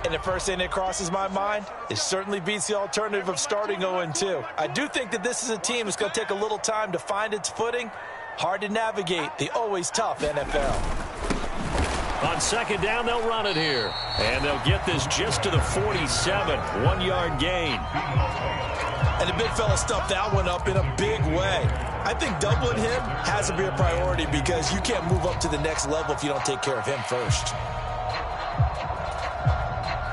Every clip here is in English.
And the first thing that crosses my mind, it certainly beats the alternative of starting 0-2. I do think that this is a team that's going to take a little time to find its footing. Hard to navigate the always tough NFL. On second down, they'll run it here. And they'll get this just to the 47, 1-yard gain. And the big fella stuffed that one up in a big way. I think doubling him has to be a priority because you can't move up to the next level if you don't take care of him first.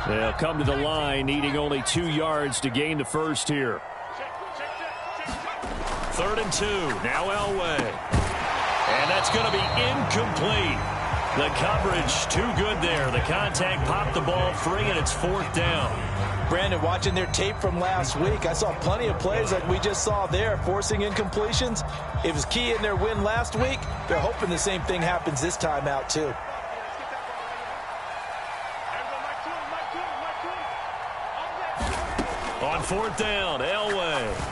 They'll come to the line, needing only 2 yards to gain the first here. 3rd and 2. Now Elway. And that's going to be incomplete. The coverage too good there. The contact popped the ball free, and it's 4th down. Brandon, watching their tape from last week, I saw plenty of plays like we just saw there, forcing incompletions. It was key in their win last week. They're hoping the same thing happens this time out, too. On 4th down, Elway.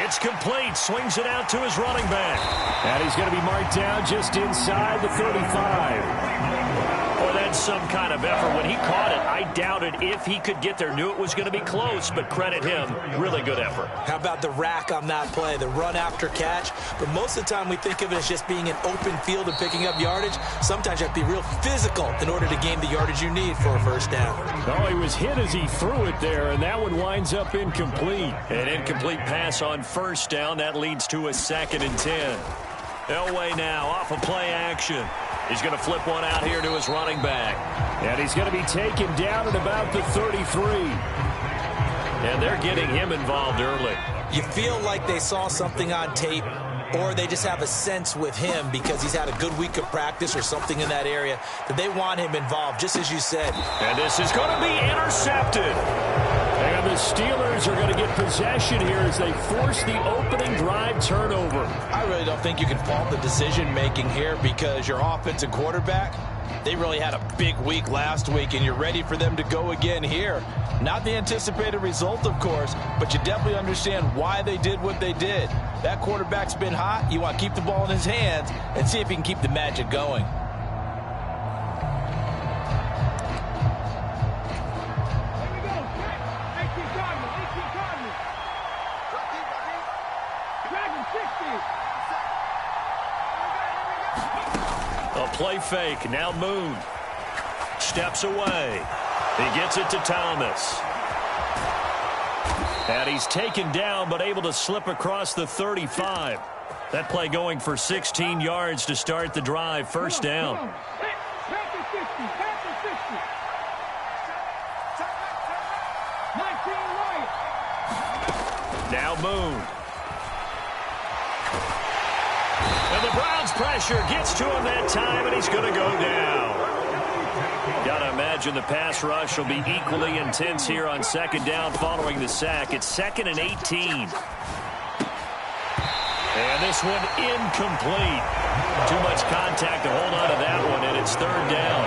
It's complete. Swings it out to his running back. And he's going to be marked down just inside the 35. Boy, that's some kind of effort. When he caught it, I doubted if he could get there. Knew it was going to be close, but credit him. Really good effort. How about the rack on that play, the run after catch? But most of the time we think of it as just being an open field and picking up yardage. Sometimes you have to be real physical in order to gain the yardage you need for a first down. Oh, he was hit as he threw it there, and that one winds up incomplete. An incomplete pass on first down. That leads to a 2nd and 10. Elway now off of play action. He's going to flip one out here to his running back. And he's going to be taken down at about the 33. And they're getting him involved early. You feel like they saw something on tape, or they just have a sense with him because he's had a good week of practice or something in that area that they want him involved, just as you said. And this is going to be intercepted. And the Steelers are going to get possession here as they force the opening drive turnover. I really don't think you can fault the decision-making here because your offensive quarterback, they really had a big week last week, and you're ready for them to go again here. Not the anticipated result, of course, but you definitely understand why they did what they did. That quarterback's been hot. You want to keep the ball in his hands and see if he can keep the magic going. A play fake. Now Moon steps away. He gets it to Thomas. And he's taken down but able to slip across the 35. That play going for 16 yards to start the drive. First down. Now Moon. And the Browns' pressure gets to him that time, and he's going to go down. Got to imagine the pass rush will be equally intense here on second down following the sack. It's 2nd and 18. And this one incomplete. Too much contact to hold on to that one, and it's 3rd down.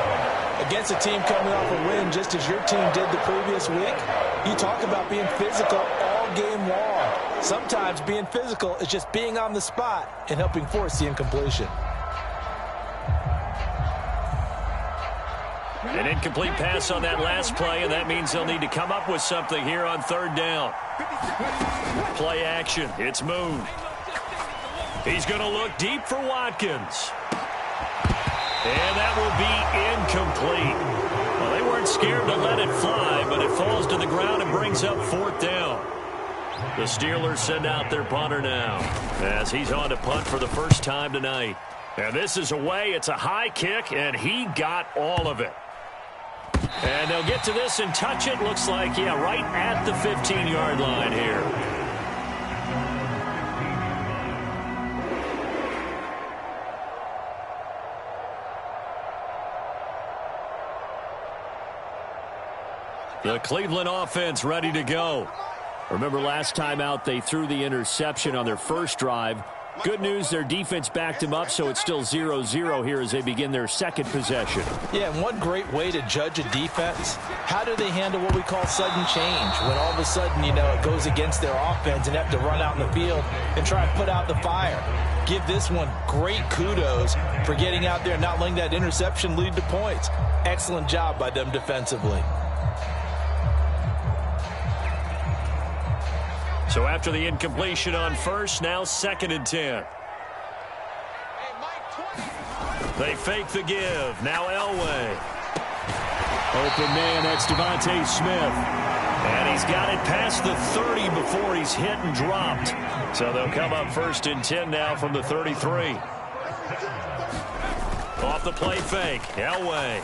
Against a team coming off a win just as your team did the previous week, you talk about being physical all game long. Sometimes being physical is just being on the spot and helping force the incompletion. An incomplete pass on that last play, and that means they'll need to come up with something here on 3rd down. Play action. It's Moon. He's going to look deep for Watkins. And that will be incomplete. Well, they weren't scared to let it fly, but it falls to the ground and brings up 4th down. The Steelers send out their punter now as he's on to punt for the first time tonight. And this is away. It's a high kick, and he got all of it. And they'll get to this and touch it. Looks like, yeah, right at the 15-yard line here. The Cleveland offense ready to go. Remember last time out they threw the interception on their first drive. Good news, their defense backed him up, so it's still 0-0 here as they begin their second possession. Yeah, and one great way to judge a defense, how do they handle what we call sudden change? When all of a sudden, you know, it goes against their offense and have to run out in the field and try to put out the fire. give this one great kudos for getting out there and not letting that interception lead to points. Excellent job by them defensively. So after the incompletion on first, now 2nd and 10. They fake the give. Now Elway. Open man, that's Devontae Smith. And he's got it past the 30 before he's hit and dropped. So they'll come up 1st and 10 now from the 33. Off the play fake. Elway.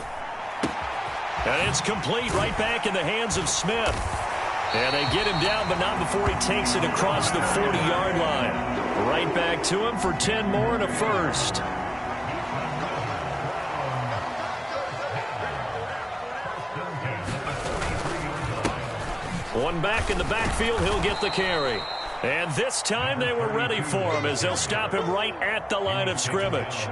And it's complete right back in the hands of Smith. And they get him down, but not before he takes it across the 40-yard line. Right back to him for 10 more and a first. One back in the backfield, he'll get the carry. And this time they were ready for him as they'll stop him right at the line of scrimmage.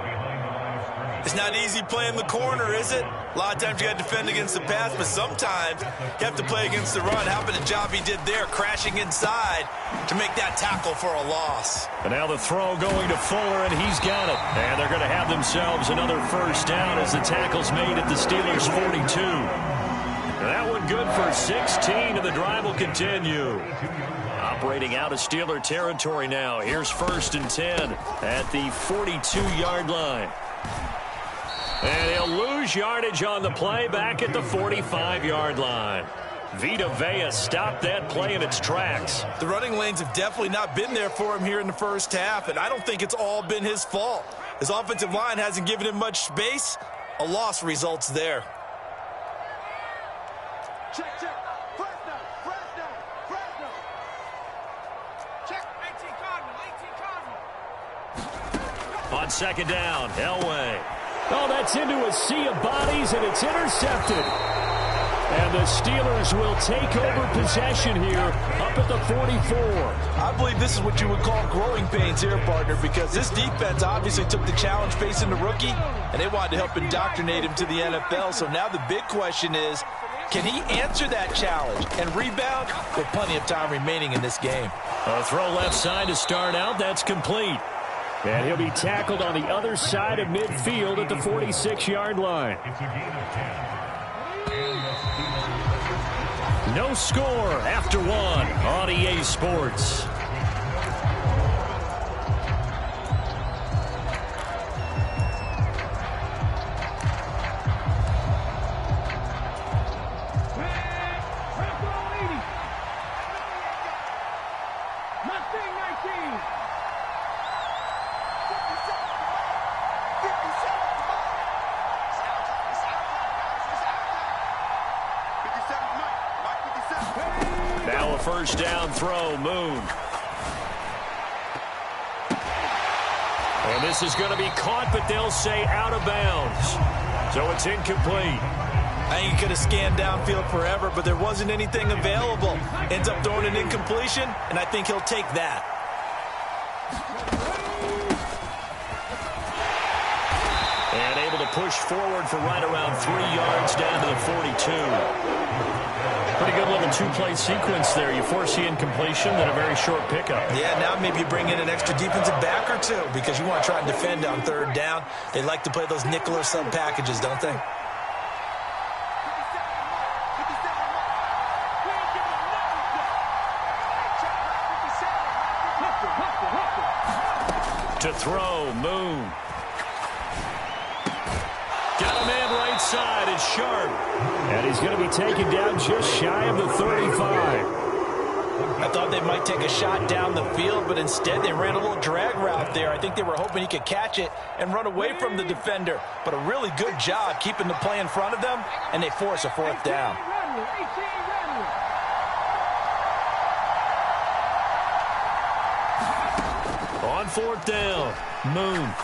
It's not easy playing the corner, is it? A lot of times you got to defend against the pass, but sometimes you have to play against the run. How about the job he did there, crashing inside to make that tackle for a loss. And now the throw going to Fuller, and he's got it. And they're going to have themselves another first down as the tackle's made at the Steelers' 42. That one good for 16, and the drive will continue. Operating out of Steeler territory now. Here's 1st and 10 at the 42-yard line. And he'll lose yardage on the play back at the 45-yard line. Vita Vea stopped that play in its tracks. The running lanes have definitely not been there for him here in the first half, and I don't think it's all been his fault. His offensive line hasn't given him much space. A loss results there. Check. First down. Check. 18 Cardinal. On 2nd down, Elway. Oh, that's into a sea of bodies, and it's intercepted. And the Steelers will take over possession here up at the 44. I believe this is what you would call growing pains here, partner, because this defense obviously took the challenge facing the rookie, and they wanted to help indoctrinate him to the NFL. So now the big question is, can he answer that challenge and rebound with plenty of time remaining in this game? A throw left side to start out. That's complete. And he'll be tackled on the other side of midfield at the 46-yard line. No score after one on EA Sports. Now a first down throw, Moon. And this is going to be caught, but they'll say out of bounds. So it's incomplete. I think he could have scanned downfield forever, but there wasn't anything available. Ends up throwing an incompletion, and I think he'll take that. And able to push forward for right around 3 yards down to the 42. Pretty good little two-play sequence there. You force the incompletion, then a very short pickup. Yeah, now maybe you bring in an extra defensive back or two because you want to try and defend on 3rd down. They like to play those nickel or sub packages, don't they? To throw, Moon. Got a man right side. It's Sharp. And he's going to be taken down just shy of the 35. I thought they might take a shot down the field, but instead they ran a little drag route there. I think they were hoping he could catch it and run away from the defender. But a really good job keeping the play in front of them, and they force a 4th down. On 4th down, Moon.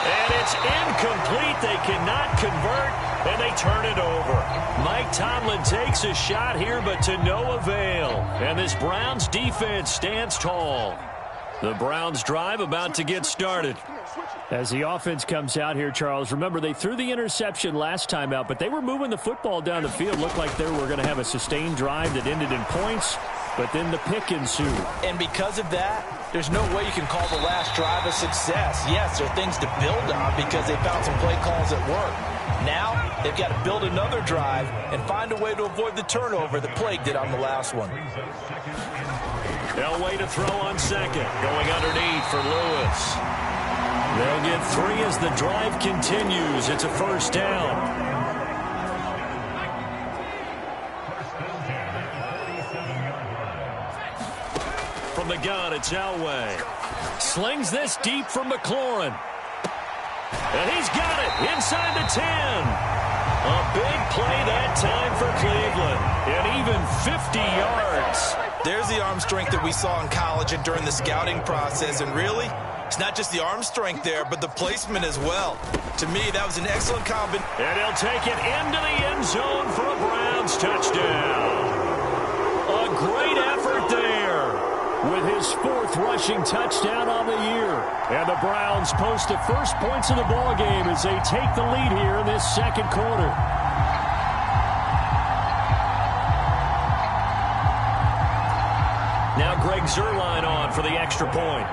And it's incomplete. They cannot convert, and they turn it over. Mike Tomlin takes a shot here, but to no avail. And this Browns defense stands tall. The Browns drive about to get started. As the offense comes out here, Charles, remember they threw the interception last time out, but they were moving the football down the field. Looked like they were going to have a sustained drive that ended in points. But then the pick ensued. And because of that, there's no way you can call the last drive a success. Yes, there are things to build on because they found some play calls that work. Now, they've got to build another drive and find a way to avoid the turnover that Plague did on the last one. Elway to throw on second. Going underneath for Lewis. They'll get 3 as the drive continues. It's a first down. From the gun, it's Elway. Slings this deep from McLaurin. And he's got it inside the 10. A big play that time for Cleveland. And even 50 yards. There's the arm strength that we saw in college and during the scouting process. And really, it's not just the arm strength there, but the placement as well. To me, that was an excellent combination. And he'll take it into the end zone for a Browns touchdown. A great effort there. With his 4th rushing touchdown on the year. And the Browns post the first points of the ballgame as they take the lead here in this second quarter. Now Greg Zuerlein on for the extra point.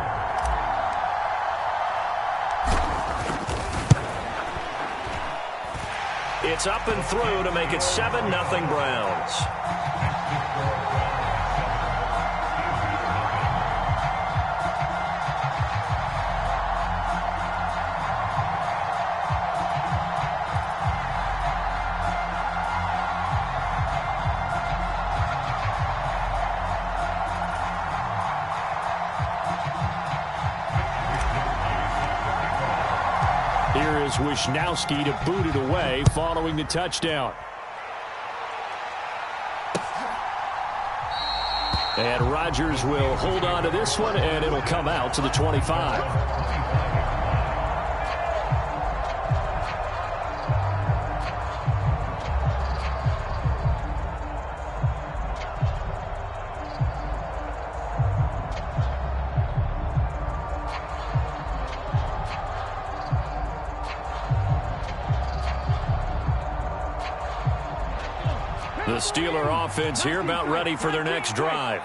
It's up and through to make it 7-0 Browns. Here is Wisnowski to boot it away following the touchdown. And Rodgers will hold on to this one, and it'll come out to the 25. The Steeler offense here about ready for their next drive.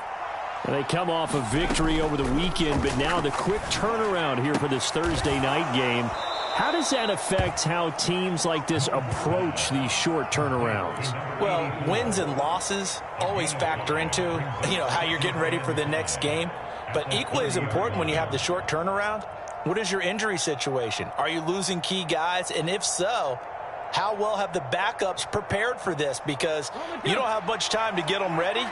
They come off a victory over the weekend, but now the quick turnaround here for this Thursday night game. How does that affect how teams like this approach these short turnarounds? Well, wins and losses always factor into, how you're getting ready for the next game. But equally as important when you have the short turnaround, what is your injury situation? Are you losing key guys? And if so, how well have the backups prepared for this? Because you don't have much time to get them ready.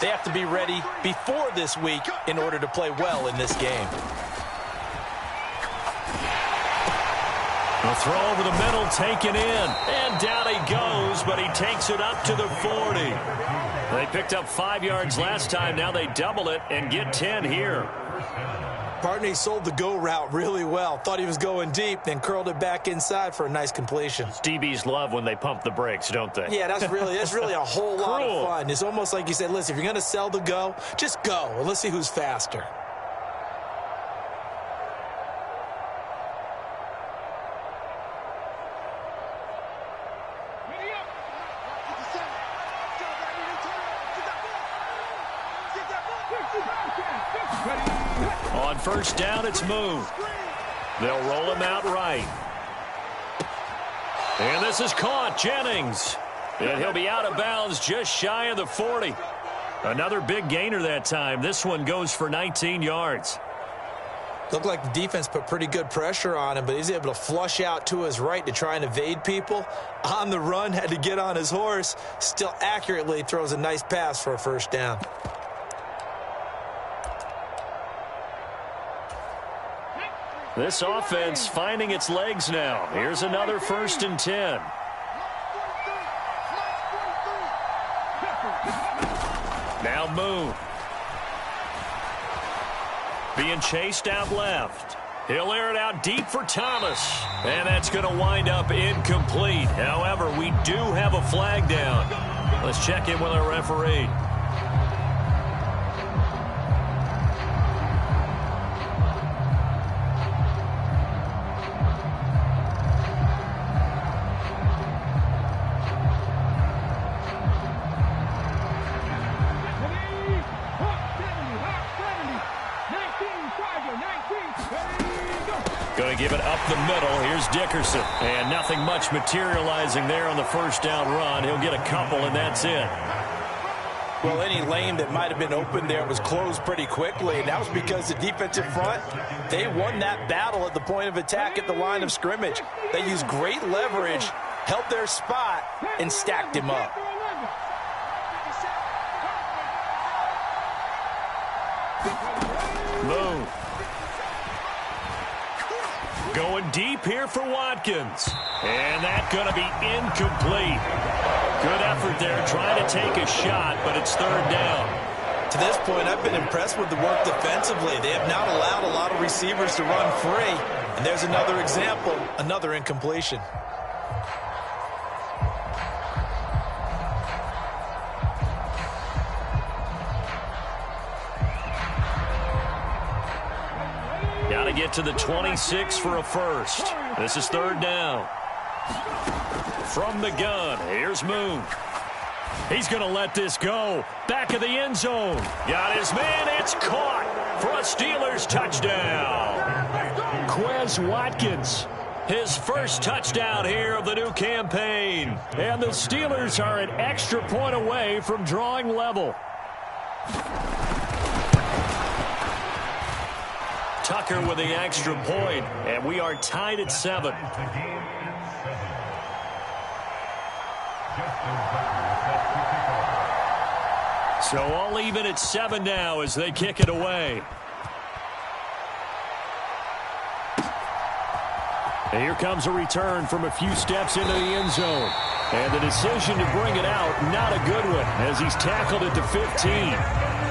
They have to be ready before this week in order to play well in this game. A throw over the middle, taken in. And down he goes, but he takes it up to the 40. They picked up 5 yards last time. Now they double it and get 10 here. Partney sold the go route really well. Thought he was going deep, then curled it back inside for a nice completion. DBs love when they pump the brakes, don't they? Yeah, that's really a whole lot of fun. It's almost like you said, listen, if you're going to sell the go, just go. And let's see who's faster. On first down, it's moved. They'll roll him out right. And this is caught. Jennings. And he'll be out of bounds just shy of the 40. Another big gainer that time. This one goes for 19 yards. Looked like the defense put pretty good pressure on him, but he's able to flush out to his right to try and evade people. On the run, had to get on his horse. Still accurately throws a nice pass for a first down. This offense finding its legs now. Here's another 1st and 10. Now Moon. Being chased out left. He'll air it out deep for Thomas. And that's going to wind up incomplete. However, we do have a flag down. Let's check in with our referee. the middle. Here's Dickerson. And nothing much materializing there on the first down run. He'll get a couple, and that's it. Well, any lane that might have been open there was closed pretty quickly, and that was because the defensive front, they won that battle at the point of attack at the line of scrimmage. They used great leverage, held their spot, and stacked him up. Moon. Going deep here for Watkins. And that's going to be incomplete. Good effort there trying to take a shot, but it's third down. To this point, I've been impressed with the work defensively. They have not allowed a lot of receivers to run free. And there's another example, another incompletion. Got to get to the 26 for a first. This is third down. From the gun, here's Moon. He's going to let this go. Back of the end zone. Got his man. It's caught for a Steelers touchdown. Quez Watkins. His first touchdown here of the new campaign. And the Steelers are an extra point away from drawing level. Tucker with the extra point, and we are tied at 7. So all even at 7 now as they kick it away. And here comes a return from a few steps into the end zone. And the decision to bring it out, not a good one, as he's tackled at the 15.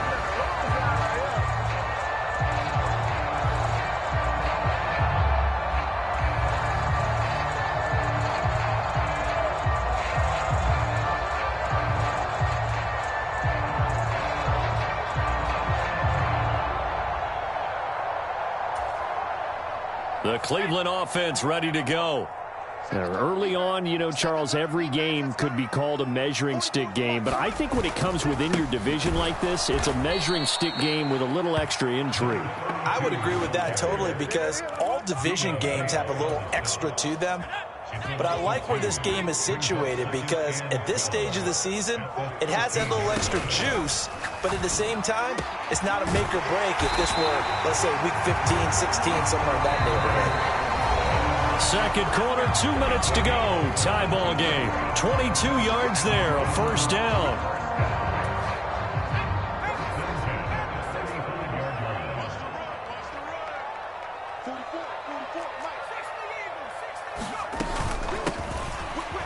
The Cleveland offense ready to go. Early on, you know, Charles, every game could be called a measuring stick game. But I think when it comes within your division like this, it's a measuring stick game with a little extra intrigue. I would agree with that totally because all division games have a little extra to them. But I like where this game is situated because at this stage of the season, it has that little extra juice. But at the same time, it's not a make or break if this were, let's say, week 15, 16, somewhere in that neighborhood. Second quarter, 2 minutes to go. Tie ball game. 22 yards there, a first down.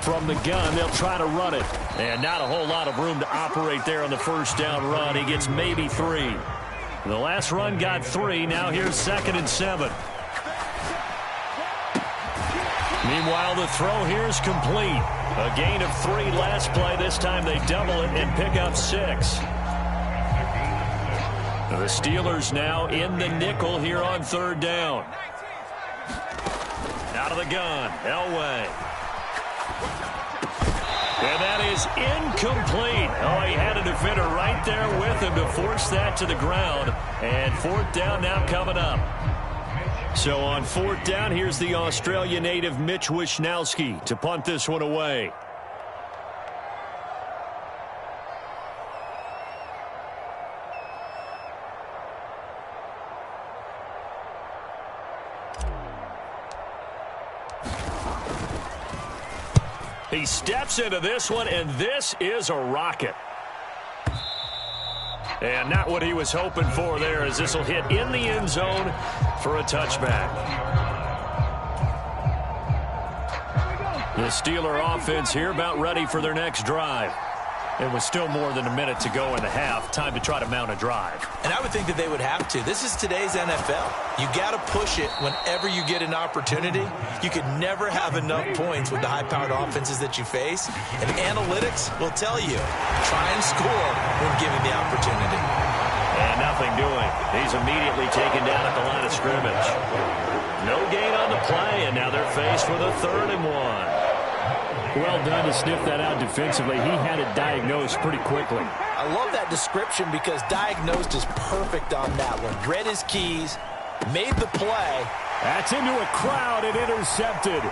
From the gun, they'll try to run it. And not a whole lot of room to operate there on the first down run. He gets maybe 3. The last run got 3. Now here's 2nd and 7. Meanwhile, the throw here is complete. A gain of 3 last play. This time they double it and pick up 6. The Steelers now in the nickel here on third down. Out of the gun, Elway. And that is incomplete. Oh, he had a defender right there with him to force that to the ground. And fourth down now coming up. So on fourth down, here's the Australia native Mitch Wishnowsky to punt this one away. He steps into this one, and this is a rocket. And not what he was hoping for there, as this will hit in the end zone for a touchback. The Steeler offense here about ready for their next drive. It was still more than a minute to go in the half. Time to try to mount a drive. And I would think that they would have to. This is today's NFL. You got to push it whenever you get an opportunity. You could never have enough points with the high-powered offenses that you face. And analytics will tell you, try and score when given the opportunity. And nothing doing. He's immediately taken down at the line of scrimmage. No gain on the play, and now they're faced with a 3rd and 1. Well done to sniff that out defensively. He had it diagnosed pretty quickly. I love that description because diagnosed is perfect on that one. Read his keys, made the play, That's into a crowd and intercepted.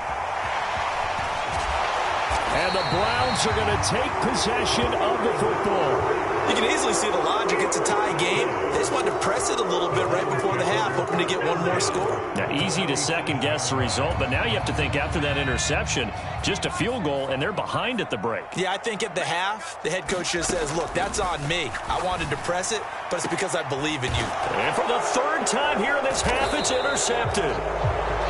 And the Browns are going to take possession of the football. You can easily see the logic. It's a tie game. They just wanted to press it a little bit right before the half, hoping to get one more score. Now, easy to second-guess the result, but now you have to think after that interception, just a field goal, and they're behind at the break. Yeah, I think at the half, the head coach just says, look, that's on me. I wanted to press it, but it's because I believe in you. And for the third time here in this half, it's intercepted.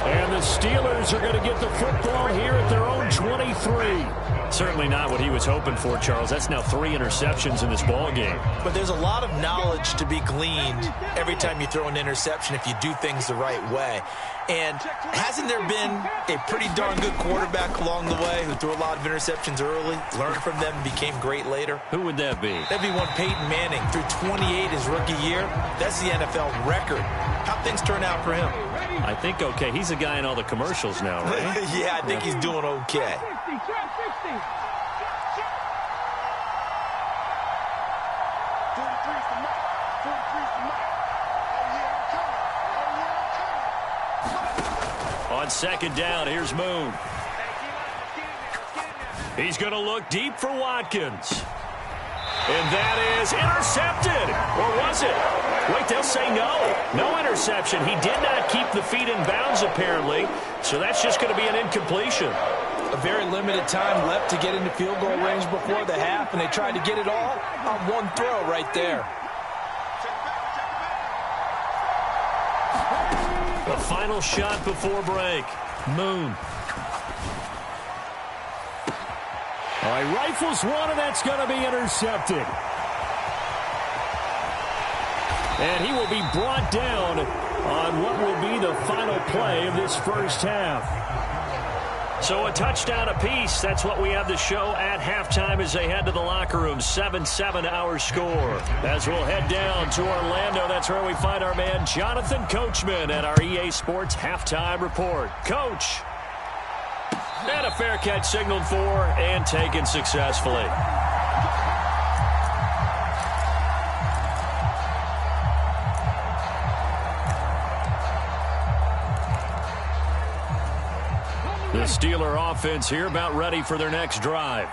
And the Steelers are going to get the football here at their own 23. Certainly not what he was hoping for, Charles. That's now 3 interceptions in this ball game. But there's a lot of knowledge to be gleaned every time you throw an interception if you do things the right way. And hasn't there been a pretty darn good quarterback along the way who threw a lot of interceptions early, learned from them, and became great later? Who would that be? That'd be one Peyton Manning. Threw 28 his rookie year. That's the NFL record. How'd things turn out for him? I think okay. He's a guy in all the commercials now, right? Yeah, I think he's doing okay. On second down, here's Moon. He's going to look deep for Watkins. And that is intercepted. Or was it? Wait, they'll say no. No interception. He did not keep the feet in bounds, apparently. So that's just going to be an incompletion. A very limited time left to get into field goal range before the half, and they tried to get it all on one throw right there. The final shot before break. Moon. All right, rifles one, and that's going to be intercepted. And he will be brought down on what will be the final play of this first half. So a touchdown apiece. That's what we have to show at halftime as they head to the locker room. 7-7 our score. As we'll head down to Orlando, that's where we find our man Jonathan Coachman at our EA Sports Halftime Report. Coach. And a fair catch signaled for and taken successfully. The Steeler offense here about ready for their next drive.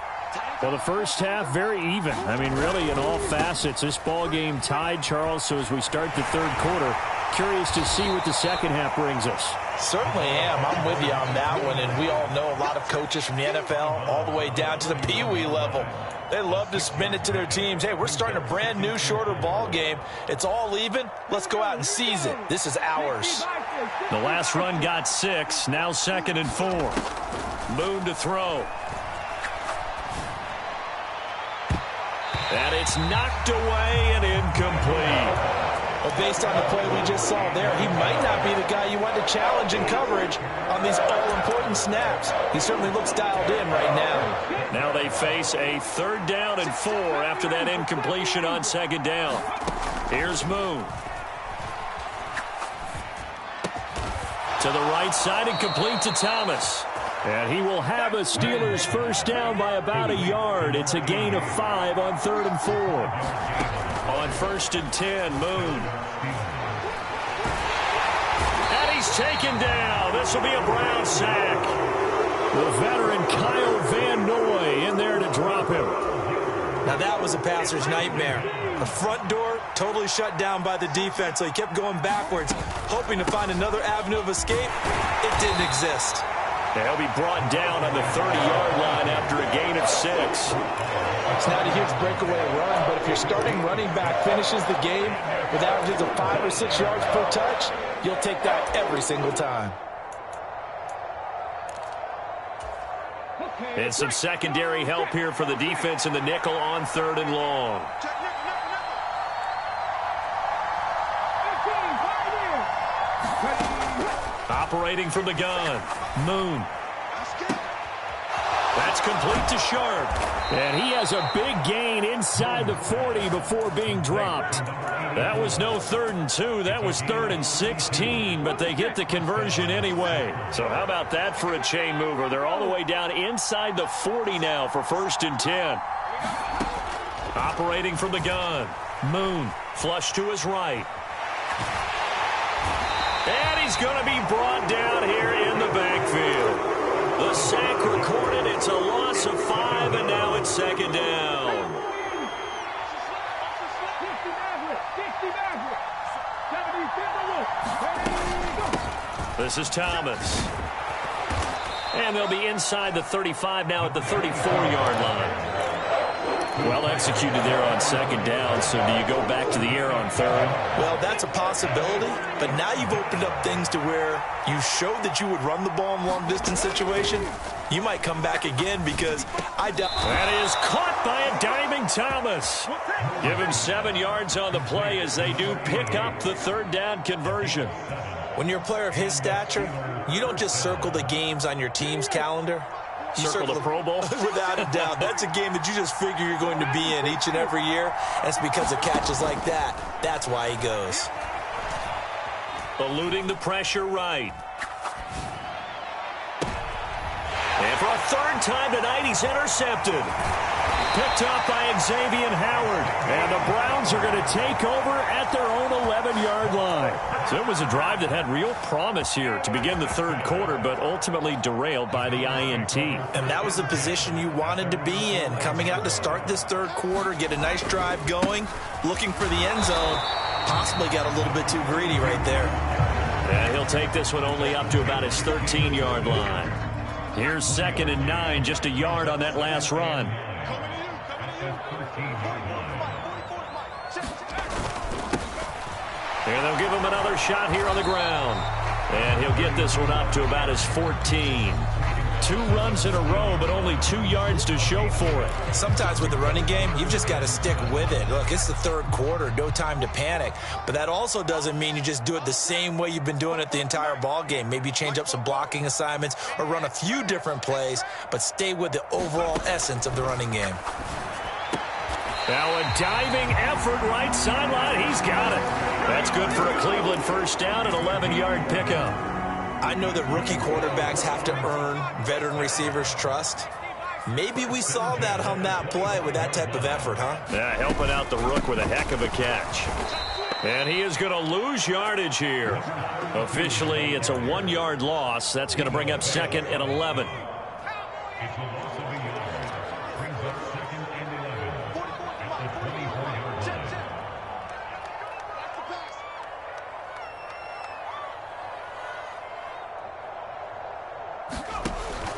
Well, the first half, very even. I mean, really, in all facets, this ball game tied, Charles. So as we start the third quarter, curious to see what the second half brings us. Certainly am. I'm with you on that one. And we all know a lot of coaches from the NFL all the way down to the Pee Wee level. They love to spin it to their teams. Hey, we're starting a brand new, shorter ball game. It's all even. Let's go out and seize it. This is ours. The last run got 6. Now 2nd and 4. Moon to throw. And it's knocked away and incomplete. Well, based on the play we just saw there, he might not be the guy you want to challenge in coverage on these all-important snaps. He certainly looks dialed in right now. Now they face a 3rd down and 4 after that incompletion on 2nd down. Here's Moon. To the right side and complete to Thomas. And he will have a Steelers first down by about a yard. It's a gain of 5 on 3rd and 4. On 1st and 10, Moon. And he's taken down. This will be a Brown sack. The veteran Kyle Van Noy in there to drop him. Now that was a passer's nightmare. The front door totally shut down by the defense, so he kept going backwards, hoping to find another avenue of escape. It didn't exist. They'll be brought down on the 30-yard line after a gain of 6. It's not a huge breakaway run, but if your starting running back finishes the game with averages of 5 or 6 yards per touch, you'll take that every single time. And some secondary help here for the defense in the nickel on 3rd and long. Operating from the gun, Moon. That's complete to Sharp. And he has a big gain inside the 40 before being dropped. That was no 3rd and 2. That was 3rd and 16, but they get the conversion anyway. So how about that for a chain mover? They're all the way down inside the 40 now for 1st and 10. Operating from the gun, Moon. Flush to his right. And he's going to be brought down here in the backfield. The sack recorded. It's a loss of 5, and now it's second down. This is Thomas. And they'll be inside the 35 now at the 34-yard line. Well executed there on second down, so do you go back to the air on third? Well, that's a possibility, but now you've opened up things to where you showed that you would run the ball in long-distance situation. You might come back again because I doubt... That is caught by a diving Thomas. Give him 7 yards on the play as they do pick up the third down conversion. When you're a player of his stature, you don't just circle the games on your team's calendar. You circle the Pro Bowl? Without a doubt. That's a game that you just figure you're going to be in each and every year. And it's because of catches like that. That's why he goes. Eluding the pressure right. And for a third time tonight, he's intercepted. Picked up by Xavier Howard. And the Browns are going to take over at their own 11-yard line. So it was a drive that had real promise here to begin the third quarter, but ultimately derailed by the INT. And that was the position you wanted to be in. Coming out to start this third quarter, get a nice drive going, looking for the end zone. Possibly got a little bit too greedy right there. And he'll take this one only up to about his 13-yard line. Here's 2nd and 9, just a yard on that last run. And they'll give him another shot here on the ground. And he'll get this one up to about his 14. 2 runs in a row, but only 2 yards to show for it. Sometimes with the running game, you've just got to stick with it. Look, it's the third quarter, no time to panic. But that also doesn't mean you just do it the same way you've been doing it the entire ball game. Maybe change up some blocking assignments or run a few different plays, but stay with the overall essence of the running game. Now a diving effort right sideline. He's got it. That's good for a Cleveland first down, an 11-yard pickup. I know that rookie quarterbacks have to earn veteran receivers' trust. Maybe we saw that on that play with that type of effort, huh? Yeah, helping out the rook with a heck of a catch. And he is going to lose yardage here. Officially, it's a 1-yard loss. That's going to bring up 2nd and 11.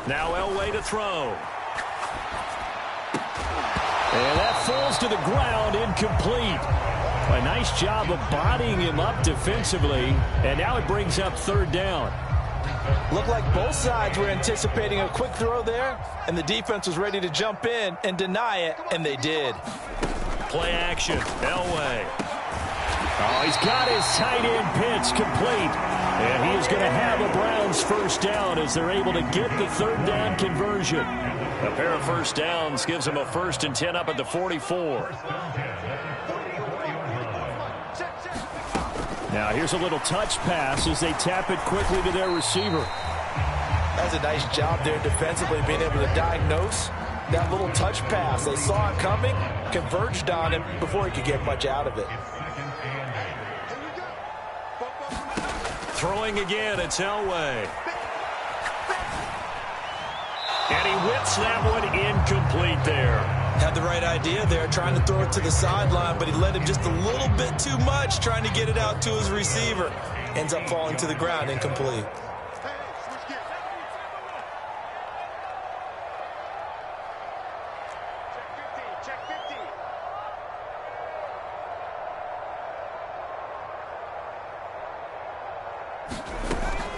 Now Elway to throw. And that falls to the ground, incomplete. A nice job of bodying him up defensively. And now it brings up third down. Looked like both sides were anticipating a quick throw there, and the defense was ready to jump in and deny it, and they did. Play action, Elway. Oh, he's got his tight end pitch complete. And he is going to have a Browns first down as they're able to get the third down conversion. A pair of first downs gives them a 1st and 10 up at the 44. Now here's a little touch pass as they tap it quickly to their receiver. That's a nice job there defensively, being able to diagnose that little touch pass. They saw it coming, converged on him before he could get much out of it. Throwing again, it's Elway. And he whips that one incomplete there. Had the right idea there, trying to throw it to the sideline, but he let him just a little bit too much, trying to get it out to his receiver. Ends up falling to the ground, incomplete.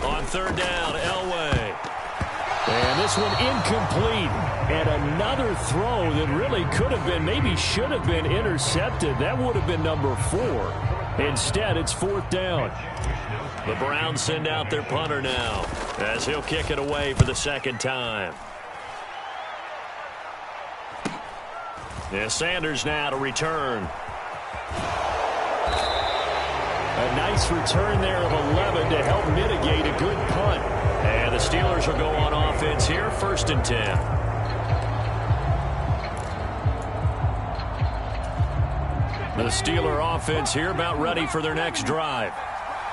On third down, Elway. And this one incomplete. And another throw that really could have been, maybe should have been intercepted. That would have been number 4. Instead, it's 4th down. The Browns send out their punter now as he'll kick it away for the 2nd time. Yeah, Sanders now to return. A nice return there of 11 to help mitigate a good punt. And the Steelers will go on offense here, 1st and 10. The Steeler offense here about ready for their next drive.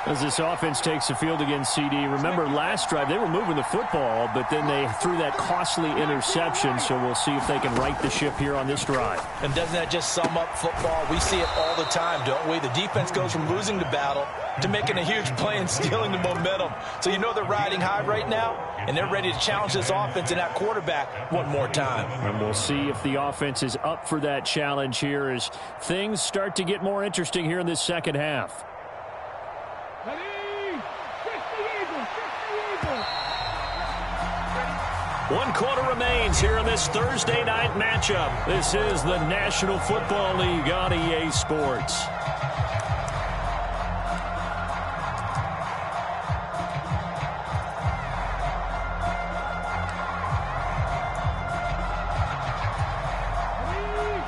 As this offense takes the field against CD, remember last drive they were moving the football, but then they threw that costly interception, so we'll see if they can right the ship here on this drive. And doesn't that just sum up football? We see it all the time, don't we? The defense goes from losing the battle to making a huge play and stealing the momentum. So you know they're riding high right now, and they're ready to challenge this offense and that quarterback one more time. And we'll see if the offense is up for that challenge here as things start to get more interesting here in this second half. One quarter remains here in this Thursday night matchup. This is the National Football League on EA Sports.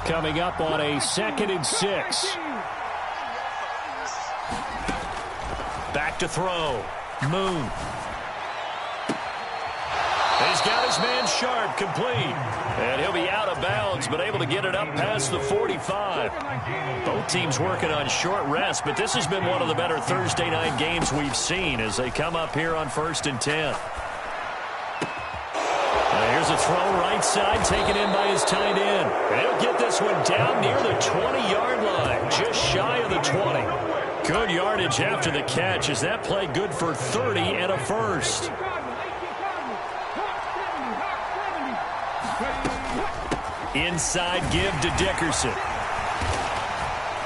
Coming up on a 2nd and 6. Back to throw. Moon. He's got his man Sharp complete. And he'll be out of bounds, but able to get it up past the 45. Both teams working on short rest, but this has been one of the better Thursday night games we've seen as they come up here on 1st and 10. Here's a throw right side, taken in by his tight end. And he'll get this one down near the 20-yard line, just shy of the 20. Good yardage after the catch as that play good for 30 and a first. Inside give to Dickerson.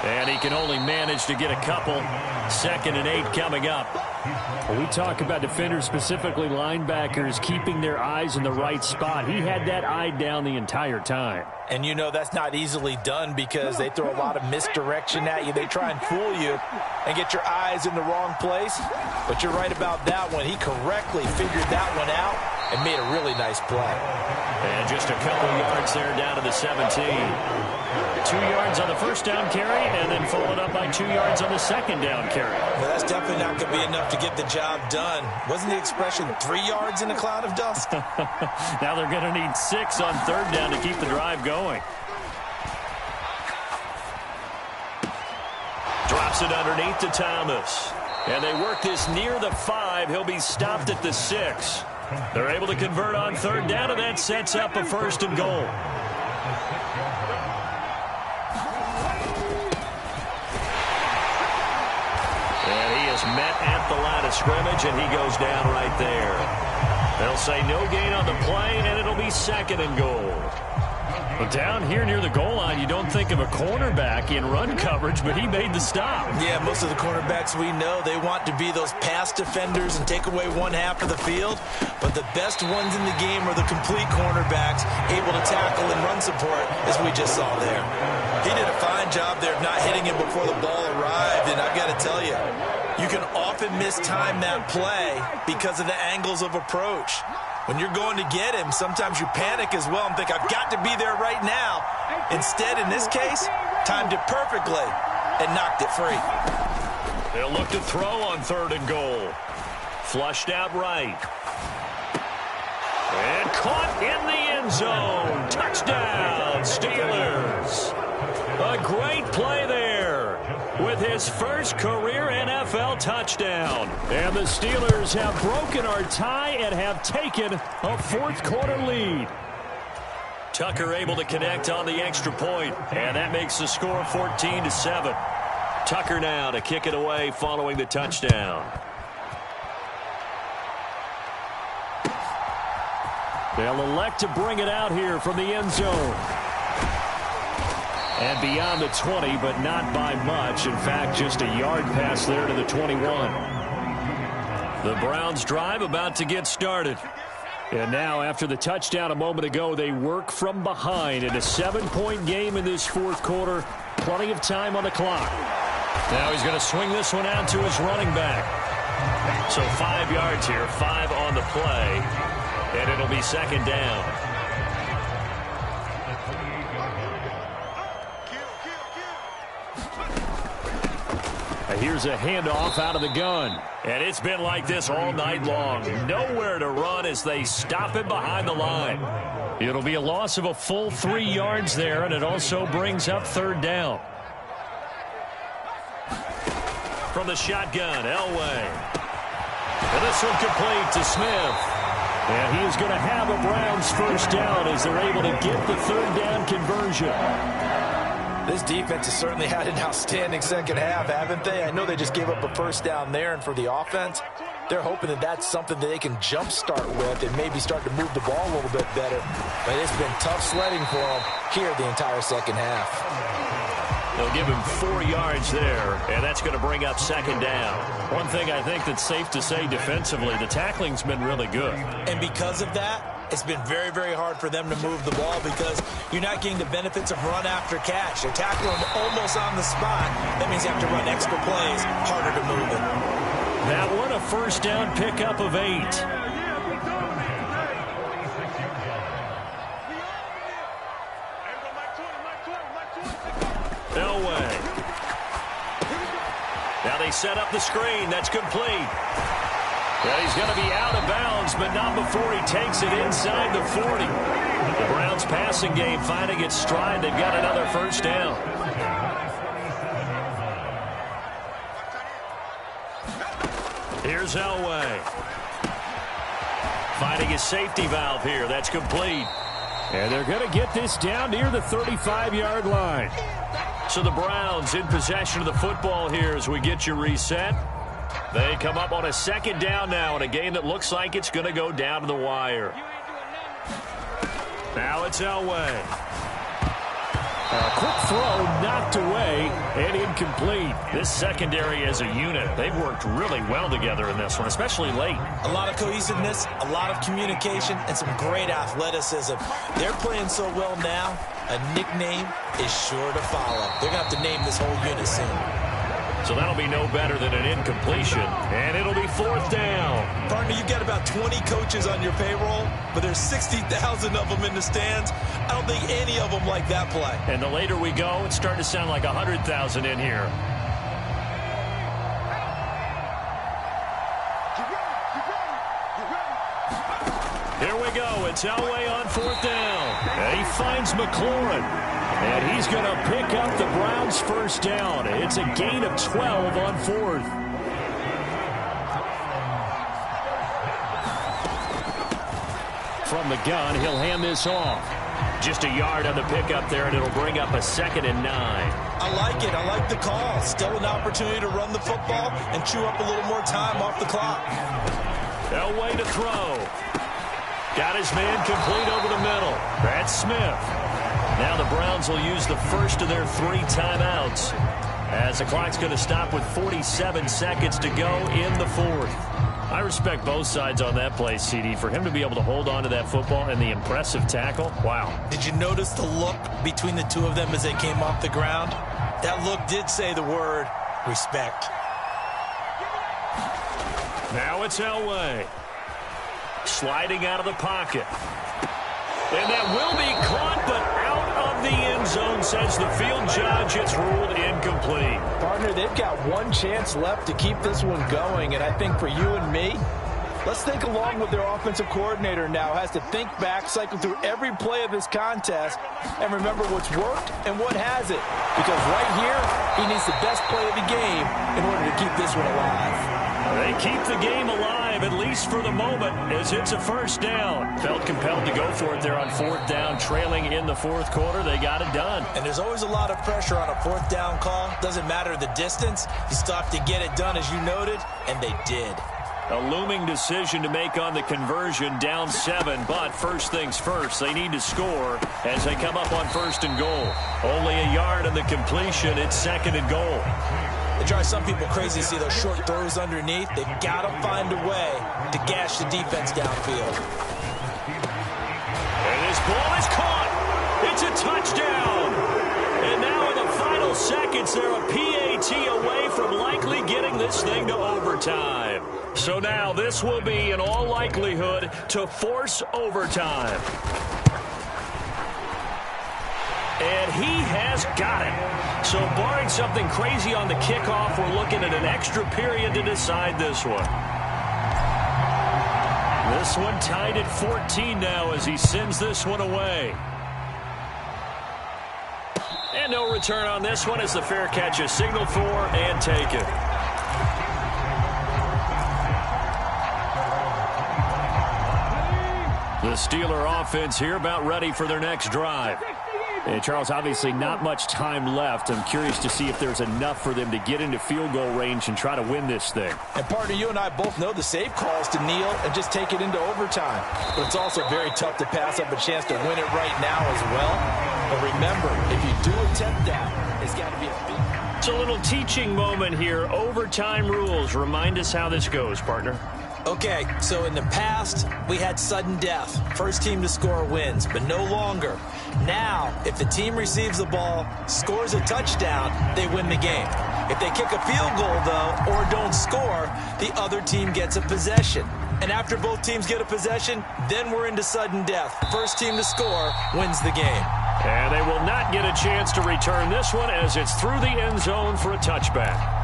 And he can only manage to get a couple. 2nd and 8 coming up. We talk about defenders, specifically linebackers, keeping their eyes in the right spot. He had that eye down the entire time. And you know that's not easily done because they throw a lot of misdirection at you. They try and fool you and get your eyes in the wrong place. But you're right about that one. He correctly figured that one out and made a really nice play. And just a couple yards there down to the 17. 2 yards on the first down carry and then followed up by 2 yards on the second down carry. Well, that's definitely not going to be enough to get the job done. Wasn't the expression 3 yards in a cloud of dust? Now they're going to need 6 on 3rd down to keep the drive going. Drops it underneath to Thomas. And they work this near the 5. He'll be stopped at the 6. They're able to convert on 3rd down, and that sets up a 1st and goal. And he is met at the line of scrimmage, and he goes down right there. They'll say no gain on the play, and it'll be 2nd and goal. Well, down here near the goal line, you don't think of a cornerback in run coverage, but he made the stop. Yeah, most of the cornerbacks we know, they want to be those pass defenders and take away one half of the field. But the best ones in the game are the complete cornerbacks, able to tackle and run support, as we just saw there. He did a fine job there of not hitting him before the ball arrived, and I've got to tell you, you can often mistime that play because of the angles of approach. When you're going to get him, sometimes you panic as well and think, I've got to be there right now. Instead, in this case, timed it perfectly and knocked it free. They'll look to throw on 3rd and goal. Flushed out right. And caught in the end zone. Touchdown, Steelers. A great play there with his first career NFL touchdown. And the Steelers have broken our tie and have taken a 4th quarter lead. Tucker able to connect on the extra point, and that makes the score 14-7. Tucker now to kick it away following the touchdown. They'll elect to bring it out here from the end zone. And beyond the 20, but not by much. In fact, just a yard pass there to the 21. The Browns drive about to get started. And now, after the touchdown a moment ago, they work from behind in a 7-point game in this 4th quarter. Plenty of time on the clock. Now he's going to swing this one out to his running back. So 5 yards here, 5 on the play. And it'll be 2nd down. Here's a handoff out of the gun. And it's been like this all night long. Nowhere to run as they stop him behind the line. It'll be a loss of a full 3 yards there, and it also brings up 3rd down. From the shotgun, Elway. And this one complete to Smith. And he is going to have a Browns first down as they're able to get the third down conversion. This defense has certainly had an outstanding second half, haven't they? I know they just gave up a first down there, and for the offense, they're hoping that that's something that they can jumpstart with and maybe start to move the ball a little bit better. But it's been tough sledding for them here the entire second half. They'll give him 4 yards there, and that's going to bring up second down. One thing I think that's safe to say defensively, the tackling's been really good. And because of that, it's been very, very hard for them to move the ball because you're not getting the benefits of run after catch. They're tackling them almost on the spot. That means you have to run extra plays, harder to move it. That one, a first down pickup of 8. Elway. Now they set up the screen. That's complete. Well, he's going to be out of bounds, but not before he takes it inside the 40. The Browns passing game finding its stride. They've got another first down. Here's Elway. Finding his safety valve here. That's complete. And they're going to get this down near the 35-yard line. So the Browns in possession of the football here as we get you reset. They come up on a second down now in a game that looks like it's going to go down to the wire. Now it's Elway. A quick throw knocked away and incomplete. This secondary as a unit, they've worked really well together in this one, especially late. A lot of cohesiveness, a lot of communication, and some great athleticism. They're playing so well now, a nickname is sure to follow. They're going to have to name this whole unit soon. So that'll be no better than an incompletion, and it'll be fourth down. Partner, you've got about 20 coaches on your payroll, but there's 60,000 of them in the stands. I don't think any of them like that play. And the later we go, it's starting to sound like 100,000 in here. Here we go. It's Elway on fourth down. And he finds McLaurin. And he's going to pick up the Browns' first down. It's a gain of 12 on fourth. From the gun, he'll hand this off. Just a yard on the pickup there, and it'll bring up a 2nd and 9. I like it. I like the call. Still an opportunity to run the football and chew up a little more time off the clock. Elway to throw. Got his man complete over the middle. That's Smith. Now the Browns will use the first of their 3 timeouts as the clock's going to stop with 47 seconds to go in the fourth. I respect both sides on that play, CD. For him to be able to hold on to that football and the impressive tackle, wow. Did you notice the look between the two of them as they came off the ground? That look did say the word respect. Now it's Elway. Sliding out of the pocket. And that will be caught, but out of the end zone, says the field judge. It's ruled incomplete. Partner, they've got one chance left to keep this one going, and I think for you and me, let's think along with their offensive coordinator now. Has to think back, cycle through every play of this contest, and remember what's worked and what hasn't. Because right here, he needs the best play of the game in order to keep this one alive. They keep the game alive, at least for the moment, as it's a first down. Felt compelled to go for it there on fourth down, trailing in the fourth quarter. They got it done. And there's always a lot of pressure on a fourth down call. Doesn't matter the distance. You still have to get it done, as you noted, and they did. A looming decision to make on the conversion, down 7, but first things first, they need to score as they come up on 1st and goal. Only a yard on the completion, it's 2nd and goal. It drives some people crazy to see those short throws underneath. They've got to find a way to gash the defense downfield. And this ball is caught. It's a touchdown. And now in the final seconds, they're a PAT away from likely getting this thing to overtime. So now this will be, in all likelihood, to force overtime. And he has got it. So barring something crazy on the kickoff, we're looking at an extra period to decide this one. This one tied at 14 now as he sends this one away. And no return on this one as the fair catch is signaled for and taken. The Steeler offense here about ready for their next drive. And Charles, obviously not much time left. I'm curious to see if there's enough for them to get into field goal range and try to win this thing. And partner, you and I both know the safe calls to kneel and just take it into overtime. But it's also very tough to pass up a chance to win it right now as well. But remember, if you do attempt that, it's got to be a big... It's a little teaching moment here. Overtime rules. Remind us how this goes, partner. Okay, so in the past, we had sudden death. First team to score wins, but no longer. Now, if the team receives the ball, scores a touchdown, they win the game. If they kick a field goal, though, or don't score, the other team gets a possession. And after both teams get a possession, then we're into sudden death. First team to score wins the game. And they will not get a chance to return this one as it's through the end zone for a touchback.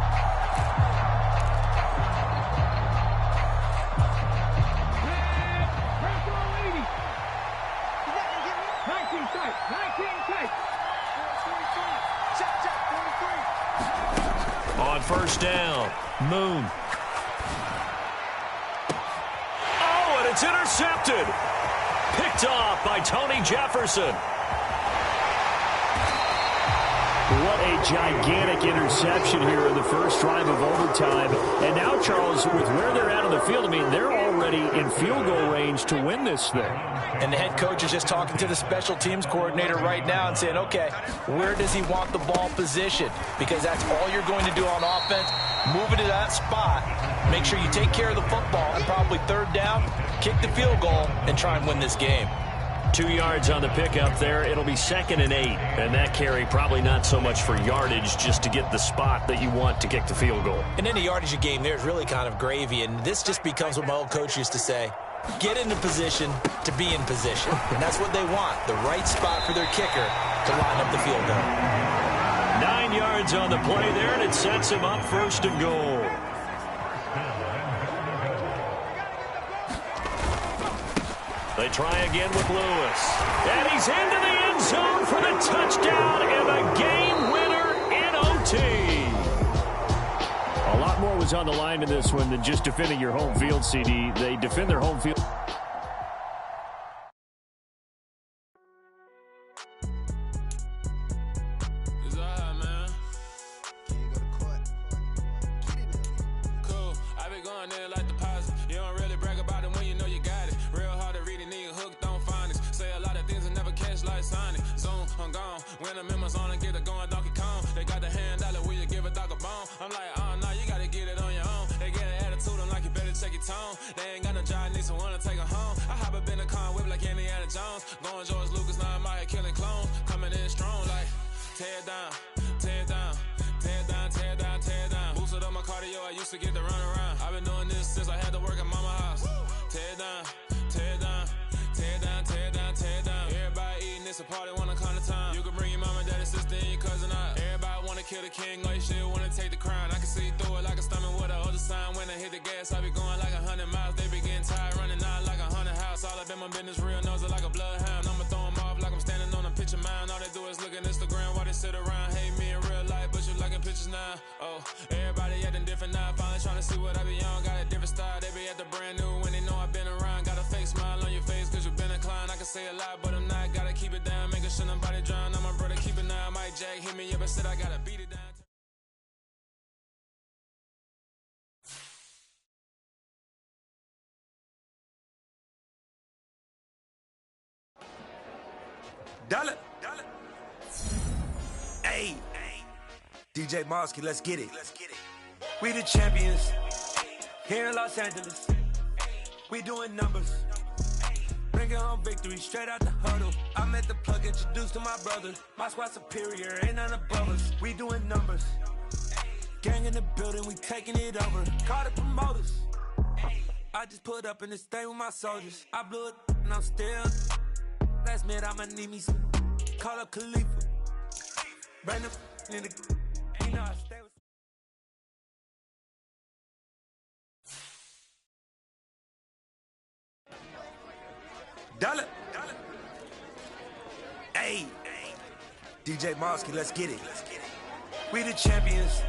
On first down, Moon. Oh, and it's intercepted. Picked off by Tony Jefferson. What a gigantic interception here in the first drive of overtime. And now, Charles, with where they're at on the field, I mean, they're already in field goal range to win this thing. And the head coach is just talking to the special teams coordinator right now and saying, okay, where does he want the ball positioned? Because that's all you're going to do on offense. Move it to that spot. Make sure you take care of the football and probably third down, kick the field goal, and try and win this game. 2 yards on the pickup there. It'll be 2nd and 8. And that carry probably not so much for yardage, just to get the spot that you want to kick the field goal. And any yardage you gain there is really kind of gravy. And this just becomes what my old coach used to say. Get into position to be in position. And that's what they want, the right spot for their kicker to line up the field goal. 9 yards on the play there, and it sets him up 1st and goal. They try again with Lewis. And he's into the end zone for the touchdown and a game winner in OT. A lot more was on the line in this one than just defending your home field, CD. They defend their home field. Dollar. Hey, DJ Mosky, let's get it. We the champions here in Los Angeles. We doing numbers. Bringing home victory straight out the huddle. I met the plug, introduced to my brother. My squad superior, ain't none above us. We doing numbers. Gang in the building, we taking it over. Call the promoters. I just put up in this thing with my soldiers. I blew it and I'm still. Last minute, I'ma need me some. Call up Khalifa. Brandon in the. You know I stay with. Dollar. Hey, DJ Mosky, let's get it. We the champions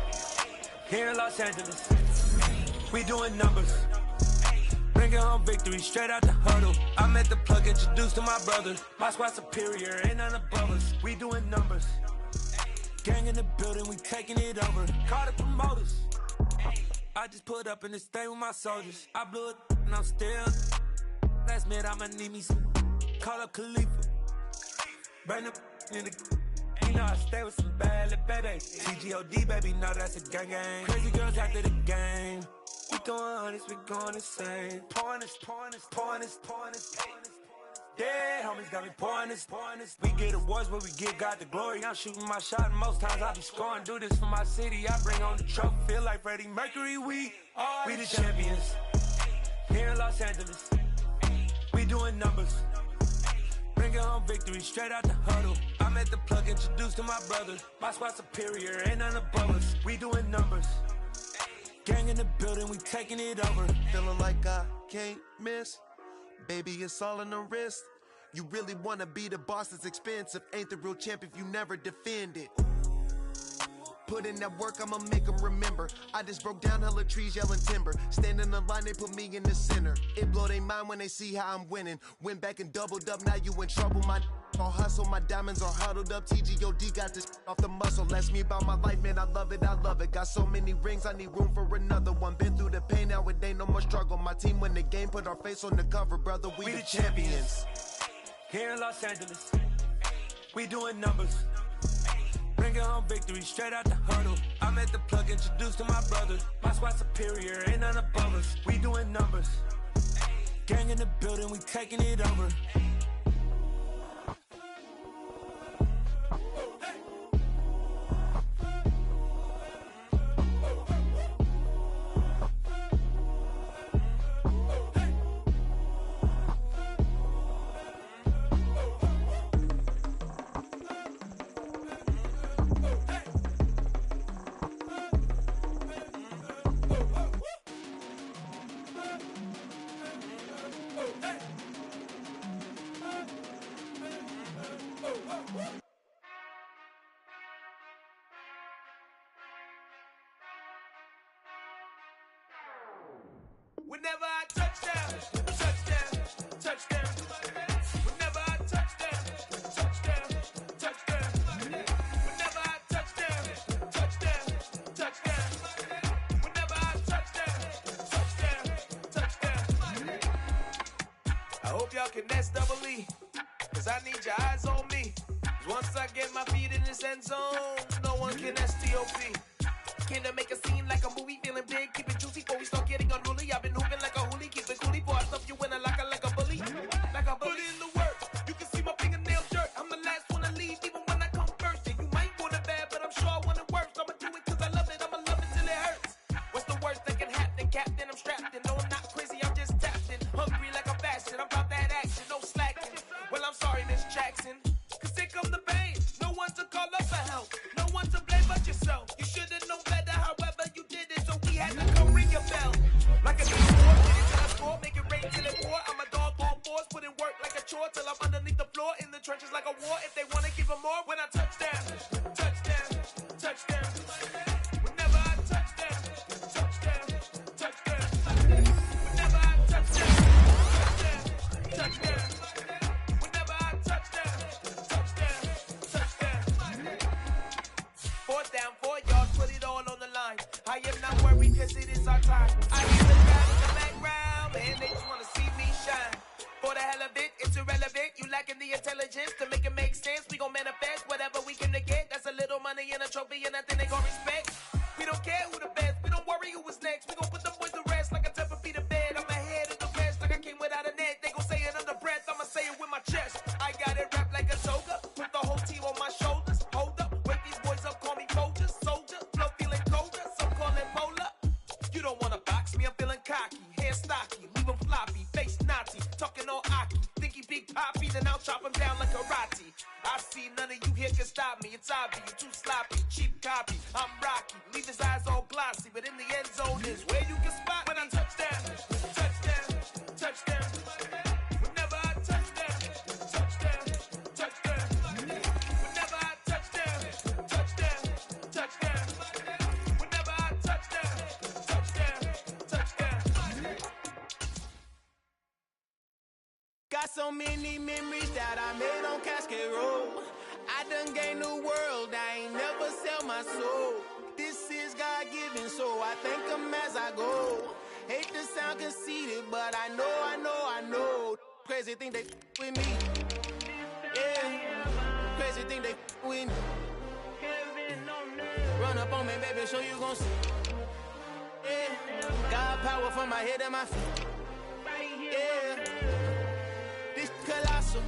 here in Los Angeles. We doing numbers. Bringing home victory straight out the huddle. I'm at the plug, introduced to my brother. My squad superior, ain't none above us. We doing numbers. Gang in the building, we taking it over. Call the promoters. I just put up in this thing with my soldiers. I blew it and I'm still. Last minute I'ma need me some. Call up Khalifa. Burn up in the. You know I stay with some bad little baby. TGOD baby, know that's a gang gang. Crazy girls after the game. We going honest, we going insane. Pouring this. Yeah, homies got me pouring this. We get awards, but we give God the glory. I'm shooting my shot, and most times I be scoring. Do this for my city, I bring on the trophy. Feel like Freddie Mercury, we the champions. Here in Los Angeles, we doing numbers. Bringing home victory straight out the huddle. I'm at the plug, introduced to my brother. My squad superior, ain't none above us. We doing numbers. Gang in the building, we taking it over. Feeling like I can't miss. Baby, it's all in the wrist. You really wanna be the boss, it's expensive. Ain't the real champ if you never defend it. Put in that work, I'ma make them remember. I just broke down hella trees, yelling timber. Stand in the line, they put me in the center. It blow their mind when they see how I'm winning. Went back and doubled up, now you in trouble. My all hustle, my diamonds are huddled up. TGOD got this off the muscle. Ask me about my life, man, I love it. Got so many rings, I need room for another one. Been through the pain, now it ain't no more struggle. My team win the game, put our face on the cover, brother. We the champions. Here in Los Angeles, we doing numbers. Bringing home victory straight out the huddle. I'm at the plug, introduced to my brother. My squad superior, ain't none above us. We doing numbers. Gang in the building, we taking it over. Whenever I touchdown, touchdown, touchdown. Whenever I touchdown, touchdown, touchdown. Whenever I touchdown, touchdown, touchdown. Whenever I touchdown, touchdown, touchdown. I hope y'all can nest double E, cause I need your eyes on me. 'Cause once I get my feet in this end zone, no one can STOP. Came to make a scene like a movie, feeling big, keep it juicy before we start getting unruly. I've been hooping like a hoolie, keep it coolie before I stuff you in a locker like a bully. Like a bully. Put in the work, you can see my fingernail dirt. I'm the last one to leave, even when I come first. Yeah, you might want it bad, but I'm sure I want it worse. I'ma do it cause I love it, I'ma love it till it hurts. What's the worst that can happen, Captain? I'm strapped in, no I'm not crazy, I'm just tapped in. Hungry like a fashion, I'm about that action, no slacking. Well, I'm sorry, Miss Jackson, cause here come the pain. No one to call up for help, no one to blame but yourself. You should've known better, however you did it, so we had to come ring your bell. Like a D4, get it till I score, make it rain till it pour. I'm a dog on force, put in work like a chore till I'm underneath the floor, in the trenches like a war. If they wanna give them more, when I touchdown, touchdown, touchdown. Whenever I touchdown, touchdown, touchdown. Whenever I touchdown, touchdown, touchdown. Whenever I touchdown, touchdown, touchdown. Fourth down, 4 yards, put it all on the line. I am not worried cause it is our time. I hear the crowd in the background, man, they just wanna see me shine. For the hell of it, it's irrelevant. You lacking the intelligence to make it make sense. We gon' manifest whatever we can to get. That's a little money and a trophy and nothing they gon' respect. We don't care who the best, we don't worry who was next. We gon' put them boys to rest like a 10 feet of bed. I'm ahead of the rest like I came without a net. They gon' say it under breath, I'ma say it with my chest. I got it wrapped like a toga, put the whole team on my shoulders. Hold up, wake these boys up, call me Folger, soldier, flow feeling colder, some call it polar. You don't wanna box me, I'm feeling cocky, hair stocky, leave him floppy, face Nazi, talking all Aki, think he big poppy, then I'll chop him down like karate. I see none of you here can stop me, it's obvious, you too sloppy, cheap copy, I'm Rocky, leave his eyes all glossy, but in the end zone is where you can spot when I touchdown, touchdown, touchdown. Whenever I touchdown, touchdown, touchdown. Whenever I touchdown, touchdown, touchdown. Whenever I touchdown, touchdown, touchdown. Got so many memories that I made on Cascade Road. I done gained the world, I ain't never sell my soul. This is God-given, so I thank him as I go. Hate to sound conceited, but I know. Crazy thing they with me. Yeah, crazy thing they with me. Run up on me, baby, so you gon' see. Yeah, God power from my head to my feet. Yeah, this colossal.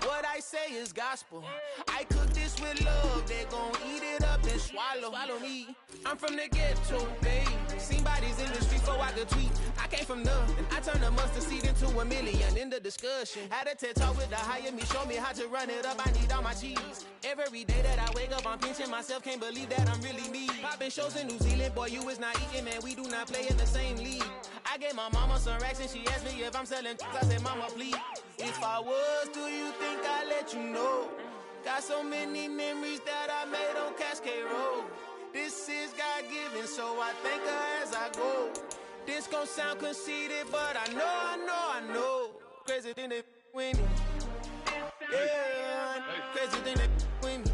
What I say is gospel. I cook this with love. They gon' eat it up and swallow me. I'm from the ghetto, babe. Seen bodies in the street before I could tweet. I came from nothing. I turned a mustard seed into $1 million in the discussion. Had a TED talk with the hire me, show me how to run it up. I need all my cheese. Every day that I wake up, I'm pinching myself. Can't believe that I'm really me. Popping shows in New Zealand, boy, you is not eating, man. We do not play in the same league. I gave my mama some racks and she asked me if I'm selling. I said, mama, please. If I was, do you think I'd let you know? Got so many memories that I made on Cascade Road. This is God-given, so I thank her as I go. This gon' sound conceited, but I know. Crazy thing they with me. Yeah, crazy thing they with me.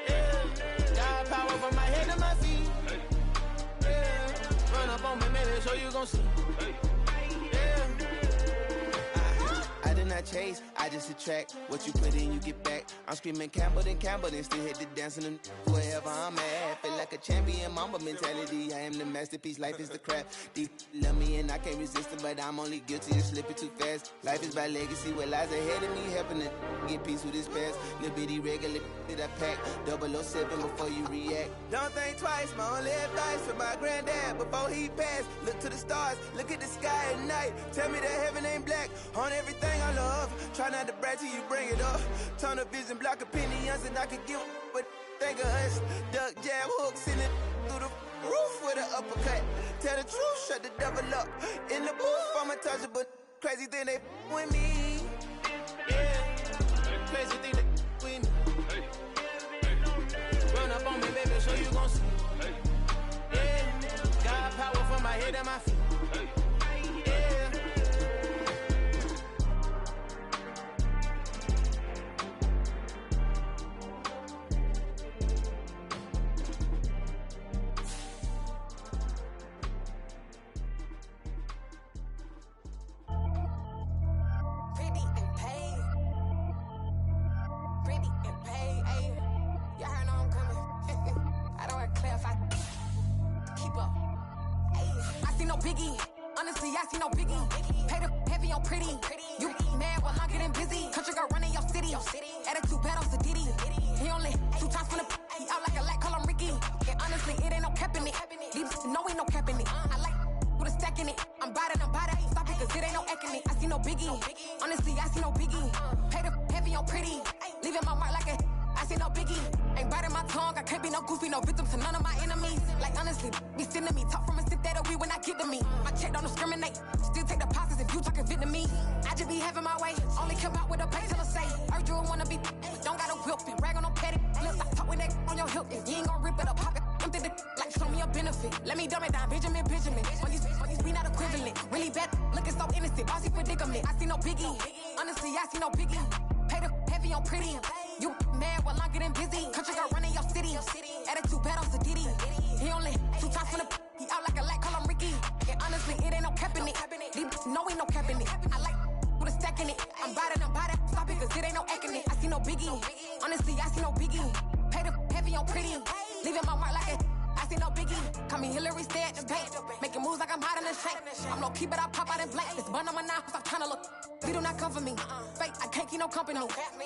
Yeah, God power from my head to my feet. Yeah, run up on me, maybe, so you gon' see. I did not chase, I just attract. What you put in, you get back. I'm screaming Campbell, then still hit the dance and wherever I'm at. Feel like a champion, mamba mentality. I am the masterpiece, life is the crap. Deep love me and I can't resist it, but I'm only guilty of slipping too fast. Life is by legacy, what lies ahead of me, helping to get peace with this past. Little bitty regular that I pack, 007 before you react. Don't think twice, my only advice for my granddad before he passed. Look to the stars, look at the sky at night. Tell me that heaven ain't black on everything I love. Try not to brag till you bring it up. Tunnel vision, block opinions, and I could give but think of us. Duck, jab, hooks in it through the roof with an uppercut. Tell the truth, shut the devil up. In the booth, I'm untouchable. Crazy thing they with me. Yeah, crazy thing they with me. Run up on me, baby, so you gon' see. Yeah, God power from my head to my feet.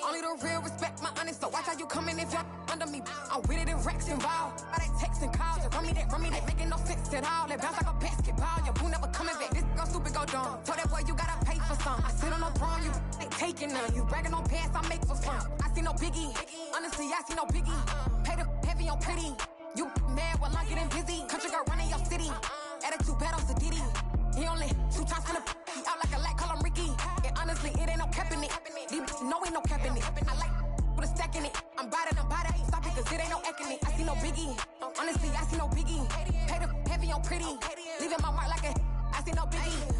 Only the real respect my honest, so watch how you coming if you're under me. I'm with it in Rex involved. All they texting calls, run me that making no sense at all. They bounce like a basketball, your boo never coming back. This go stupid, go dumb. Told that boy you gotta pay for some. I sit on no throne, you ain't taking none. You bragging on past, I make for fun. I see no biggie, honestly I see no biggie. Pay the heavy on pretty. You mad while I'm getting busy. Country girl running your city. Attitude bad on Sadiddy. He only 2 times from the he out like a light, call him Ricky. And honestly, it ain't no cap in it. No, ain't no cap in it. I like with a stack in it. I'm bout it. Stop it, cause it ain't no acting it. I see no biggie. Honestly, I see no biggie. Pay the heavy on pretty. Leaving my mark like a I see no biggie.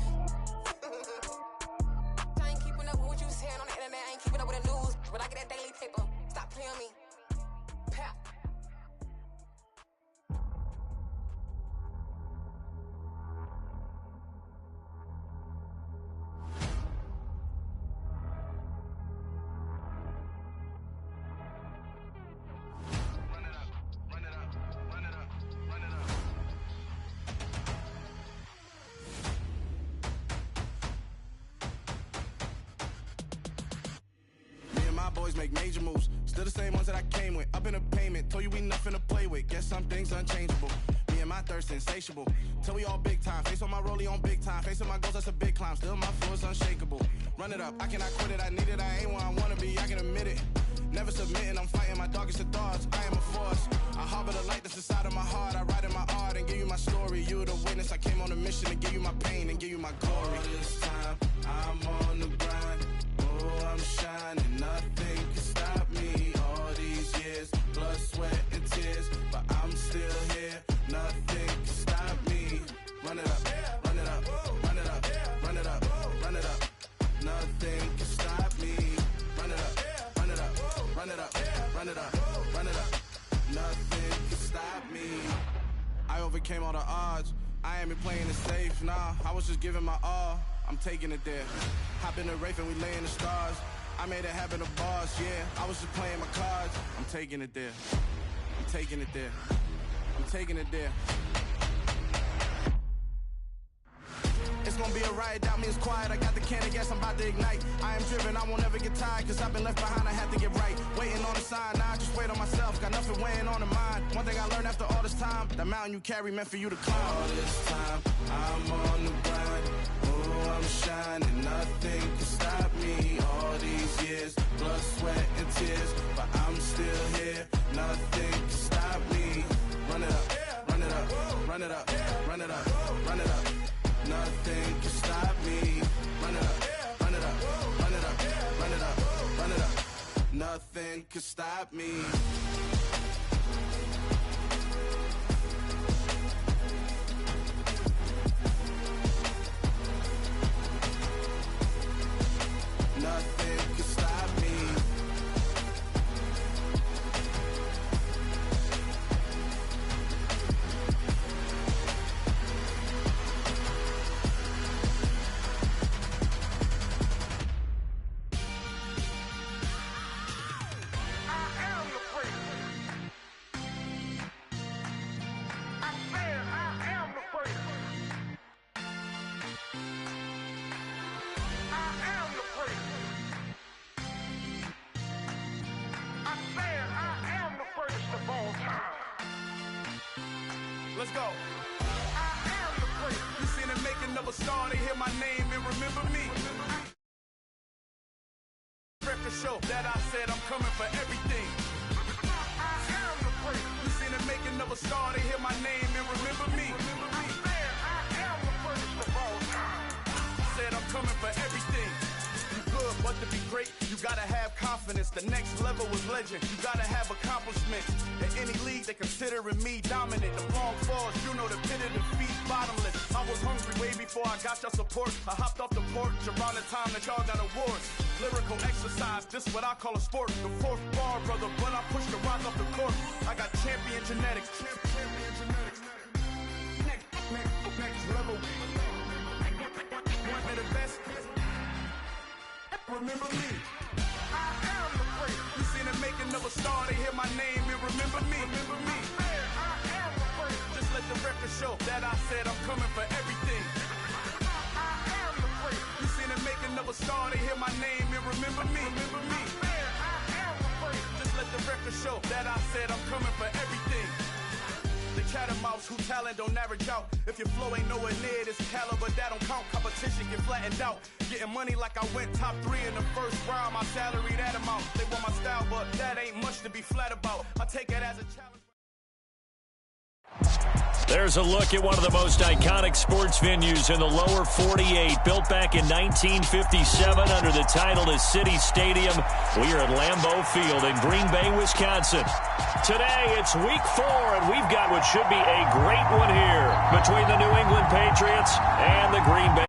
I ain't keeping and I ain't keeping up with the news, but I get that daily paper. Stop playing me. Pap. Boys make major moves, still the same ones that I came with. Up in a payment, told you we nothing to play with. Guess some things unchangeable. Me and my thirst insatiable. Till we all big time. Face on my rollie on big time. Facing my goals, that's a big climb. Still my flow is unshakable. Run it up, I cannot quit it. I need it, I ain't where I wanna be. I can admit it. Never submitting, I'm fighting my darkest of thoughts. I am a force. I harbor the light that's inside of my heart. I write in my art and give you my story. You the witness. I came on a mission to give you my pain and give you my glory. All this time, I'm on the grind. Oh, I'm shining. Nothing can stop me. All these years, blood, sweat, and tears, but I'm still here. Nothing can stop me. Run it up, run it up, run it up, run it up, run it up. Nothing can stop me. Run it up, run it up, run it up, run it up, run it up. Nothing can stop me. I overcame all the odds. I ain't been playing it safe, nah. I was just giving my all. I'm taking it there. Hop in the Wraith and we lay in the stars. I made it happen to bars, yeah. I was just playing my cards. I'm taking it there. I'm taking it there. I'm taking it there. It's gonna be a riot, doubt me it's quiet. I got the can of gas, I'm about to ignite. I am driven, I won't ever get tired, cause I've been left behind, I had to get right. Waiting on the sign, now I just wait on myself. Got nothing weighing on the mind. One thing I learned after all this time, the mountain you carry meant for you to climb. All this time, I'm on the grind. Oh, I'm shining, nothing can stop me. All these years, blood, sweat, and tears, but I'm still here. Nothing can stop me. Run it up, run it up, run it up, run it up, run it up. Nothing can stop me. Run it up, run it up, run it up, run it up, run it up. Nothing can stop me. Nothing can stop me. Let's go. You seen it making of a star, they hear my name and remember me. Record show that I said I'm coming for everything. You seen it making of a star, they hear my name and remember me. Said I'm coming for everything. You good, but to be great, you gotta have confidence. The next level was legend. You gotta have accomplishments. In any league, they considering me dominant. The wrong falls, you know the pit of defeat, bottomless. I was hungry way before I got your support. I hopped off the porch around the time that y'all got awards. Lyrical exercise, this what I call a sport. The fourth bar, brother, when I push the rock off the court. I got champion genetics. Champion genetics. Next level. One of the best. Remember me. I am the great. You seen it making of a star, they hear my name and remember me. Remember me. I am the great. Just let the record show that I said I'm coming for everything. I am the great. You seen it making of a star, they hear my name and remember me. Remember me. I am the great. Just let the record show that I said I'm coming for everything. The catamounts who talent don't average out. If your flow ain't nowhere near this caliber, that don't count. Competition get flattened out. Getting money like I went top 3 in the first round. My salary that amount. They want my style, but that ain't much to be flat about. I take it as a challenge. There's a look at one of the most iconic sports venues in the lower 48. Built back in 1957 under the title of City Stadium. We are at Lambeau Field in Green Bay, Wisconsin. Today, it's week 4, and we've got what should be a great one here between the New England Patriots and the Green Bay.